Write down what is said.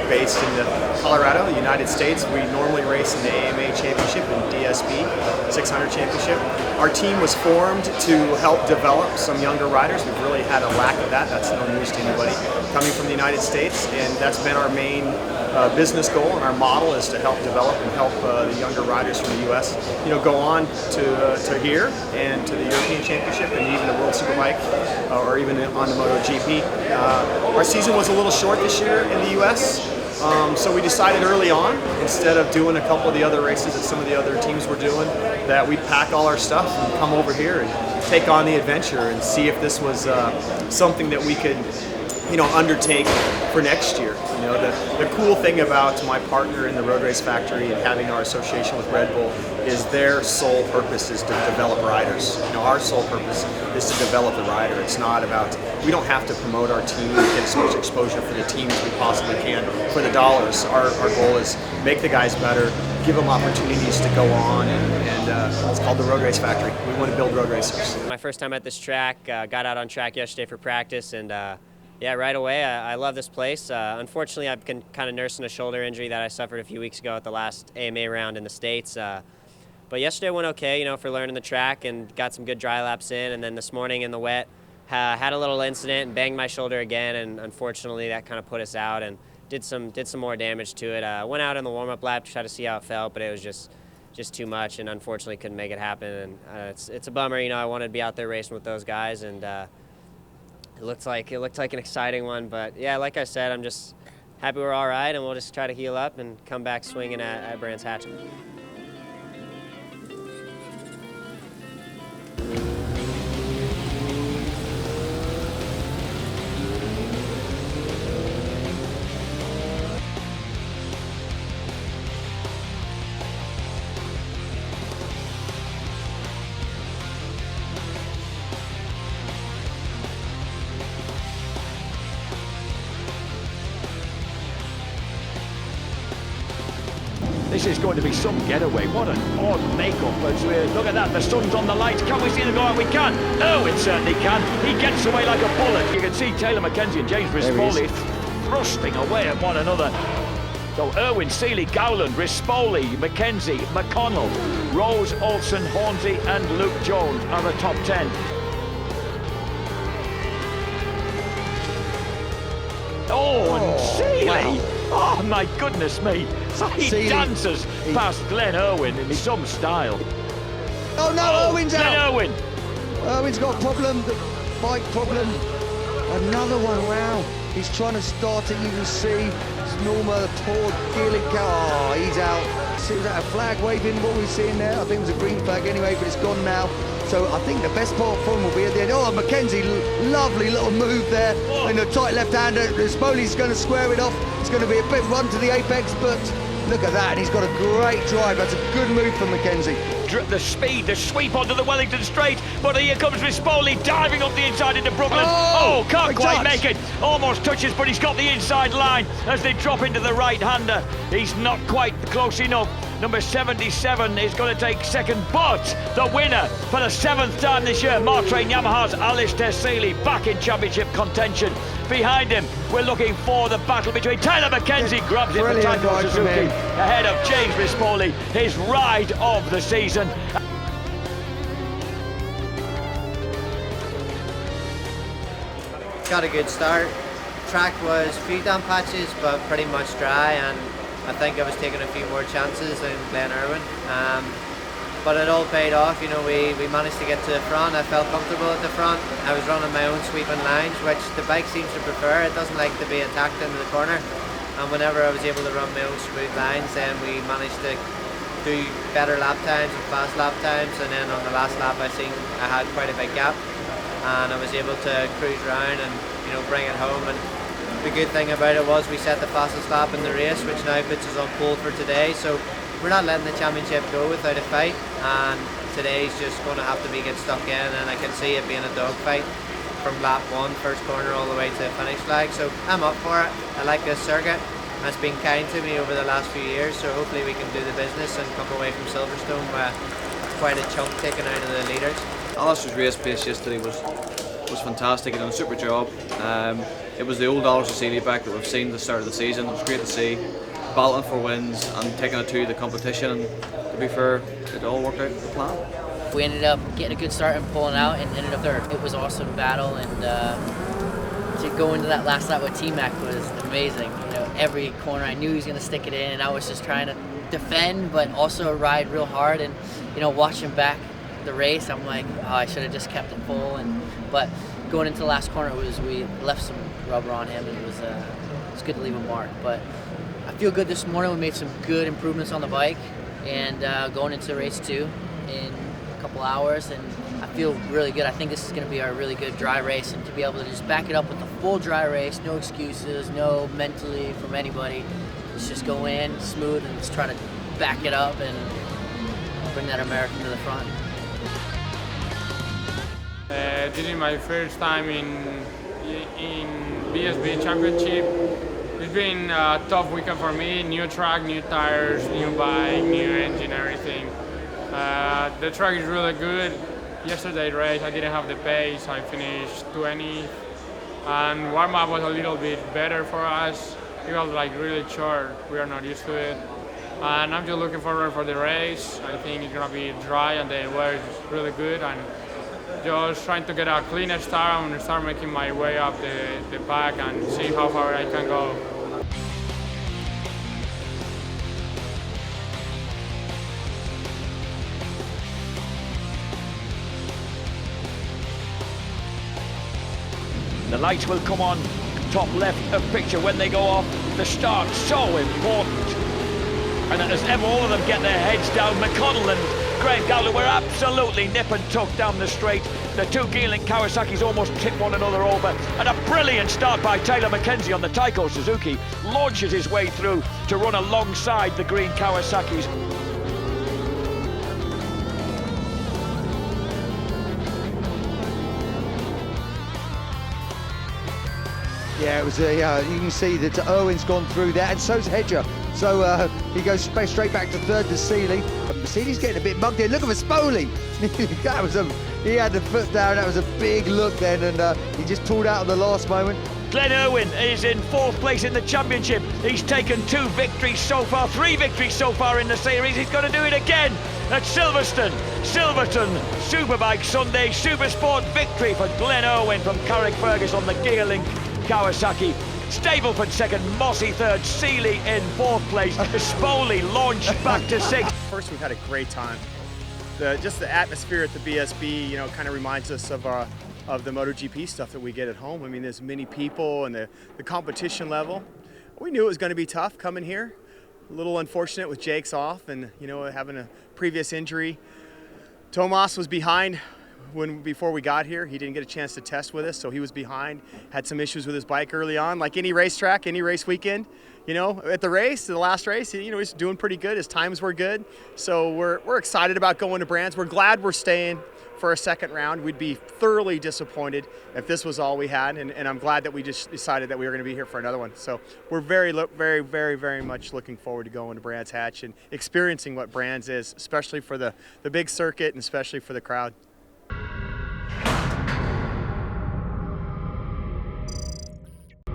based in Colorado, the United States. We normally race in the AMA Championship and DSB 600 Championship. Our team was formed to help develop some younger riders. We've really had a lack of that. That's no news to anybody coming from the United States, and that's been our main business goal, and our model is to help develop and help the younger riders from the U.S. Go on to here and to the European Championship and even the World Superbike or even on the MotoGP. Our season was a little short this year in the U.S., so we decided early on, instead of doing a couple of the other races that some of the other teams were doing, that we'd pack all our stuff and come over here and take on the adventure and see if this was something that we could undertake for next year. The cool thing about my partner in the Road Race Factory and having our association with Red Bull is their sole purpose is to develop riders. Our sole purpose is to develop the rider. It's not about, we don't have to promote our team and get as much exposure for the team as we possibly can for the dollars. Our goal is make the guys better, give them opportunities to go on, and it's called the Road Race Factory. We want to build road racers. My first time at this track, got out on track yesterday for practice, and yeah, right away, I love this place. Unfortunately, I've been kind of nursing a shoulder injury that I suffered a few weeks ago at the last AMA round in the States. But yesterday went okay, for learning the track and got some good dry laps in. And then this morning in the wet, had a little incident and banged my shoulder again. And unfortunately, that kind of put us out and did some more damage to it. Went out in the warm-up lap to try to see how it felt, but it was just too much, and unfortunately couldn't make it happen. And it's a bummer. I wanted to be out there racing with those guys, and it looked like an exciting one, but yeah, like I said, I'm just happy we're all right, and we'll just try to heal up and come back swinging at Brands Hatch. This is going to be some getaway. What an odd makeup as we look at that. The sun's on the lights. Can we see the go out? We can. Irwin certainly can. He gets away like a bullet. You can see Taylor Mackenzie and James Rispoli thrusting away at one another. So Irwin, Seeley, Gowland, Rispoli, Mackenzie, McConnell, Rose, Olsen, Hornsey and Luke Jones are the top 10. Oh, and Seeley! Wow. Oh my goodness me! He dances past Glenn Irwin in some style. Oh no, Irwin's out! Glenn Irwin! Irwin's got a problem, the bike problem. Another one, wow. He's trying to start it, you can see. Norma, the poor dearly cow. Oh, he's out. See, was that a flag waving, what we're seeing there? I think it was a green flag anyway, but it's gone now. So I think the best part for him will be at the end. Oh, Mackenzie, lovely little move there. In the tight left-hander, Spoli's going to square it off. It's going to be a bit run to the apex, but look at that. He's got a great drive. That's a good move from Mackenzie. The speed, the sweep onto the Wellington straight, but here comes Rispoli diving up the inside into Brooklyn. Oh, can't quite make it. Almost touches, but he's got the inside line as they drop into the right-hander. He's not quite close enough. Number 77 is going to take second, but the winner for the 7th time this year, Martrain Yamaha's Alistair Seeley, back in championship contention. Behind him, we're looking for the battle between Taylor Mackenzie, grabs it for Taiko Suzuki, ahead of James Rispoli, his ride of the season. Got a good start. Track was a few damp patches, but pretty much dry, and I think I was taking a few more chances than Glenn Irwin. But it all paid off. We managed to get to the front. I felt comfortable at the front. I was running my own sweeping lines, which the bike seems to prefer. It doesn't like to be attacked into the corner. And whenever I was able to run my own smooth lines, then we managed to do better lap times and fast lap times. And then on the last lap, I had quite a big gap, and I was able to cruise around and bring it home. And the good thing about it was we set the fastest lap in the race, which now puts us on pole for today. So we're not letting the championship go without a fight, and today's just going to have to be get stuck in, and I can see it being a dogfight from lap 1, first corner, all the way to the finish flag. So I'm up for it. I like this circuit. It's been kind to me over the last few years, so hopefully we can do the business and come away from Silverstone with quite a chunk taken out of the leaders. Alistair's race pace yesterday was was fantastic. He done a super job. It was the old Alistair Seeley back that we've seen at the start of the season. It was great to see, battling for wins and taking it to the competition. And to be fair, it all worked out to plan. We ended up getting a good start and pulling out and ended up third. It was an awesome battle, and to go into that last lap with T-Mac was amazing. You know, every corner I knew he was going to stick it in, and I was just trying to defend but also ride real hard. And you know, watching back the race, I'm like, oh, I should have just kept it full. But going into the last corner, we left some rubber on him, and it was good to leave a mark. But I feel good this morning. We made some good improvements on the bike, and going into race 2 in a couple hours, and I feel really good. I think this is going to be our really good dry race, and to be able to just back it up with a full dry race, no excuses, no mentally from anybody. Let's just go in smooth and let's try to back it up and bring that American to the front. This is my first time in BSB Championship. It's been a tough weekend for me. New track, new tires, new bike, new engine, everything. The track is really good. Yesterday race, I didn't have the pace. I finished 20, and warm-up was a little bit better for us. It was like really short. We are not used to it. And I'm just looking forward for the race. I think it's gonna be dry and the weather is really good. And just trying to get a cleaner start and start making my way up the pack and see how far I can go. The lights will come on, top left of picture when they go off. The start, so important. And as ever, all of them get their heads down. McConnell and Graham Gowler were absolutely nip and tuck down the straight. The two Geeling Kawasaki's almost tipped one another over. And a brilliant start by Taylor Mackenzie on the Taiko Suzuki. Launches his way through to run alongside the green Kawasaki's. Yeah, it was. You can see that Irwin's gone through there, and so's Hedger. So he goes straight back to third to Seeley. Seeley's getting a bit mugged in. Look at Spoli. That was he had the foot down. That was a big look then, and he just pulled out at the last moment. Glenn Irwin is in 4th place in the championship. He's taken 2 victories so far, 3 victories so far in the series. He's going to do it again at Silverstone. Silverton Superbike Sunday Supersport victory for Glenn Irwin from Carrickfergus on the Geerling Kawasaki. Stableford second, Mossy third, Seeley in 4th place. Spoli launched back to 6th. First, we've had a great time. Just the atmosphere at the BSB, you know, kind of reminds us of the MotoGP stuff that we get at home. I mean, there's many people and the competition level. We knew it was going to be tough coming here. A little unfortunate with Jake's off and, you know, having a previous injury. Tomas was behind before we got here. He didn't get a chance to test with us, so he was behind. Had some issues with his bike early on, like any racetrack, any race weekend. You know, at the last race, you know, he's doing pretty good. His times were good. So we're excited about going to Brands. We're glad we're staying for a second round. We'd be thoroughly disappointed if this was all we had, and I'm glad that we just decided that we were going to be here for another one. So we're very, very much looking forward to going to Brands Hatch and experiencing what Brands is, especially for the big circuit and especially for the crowd.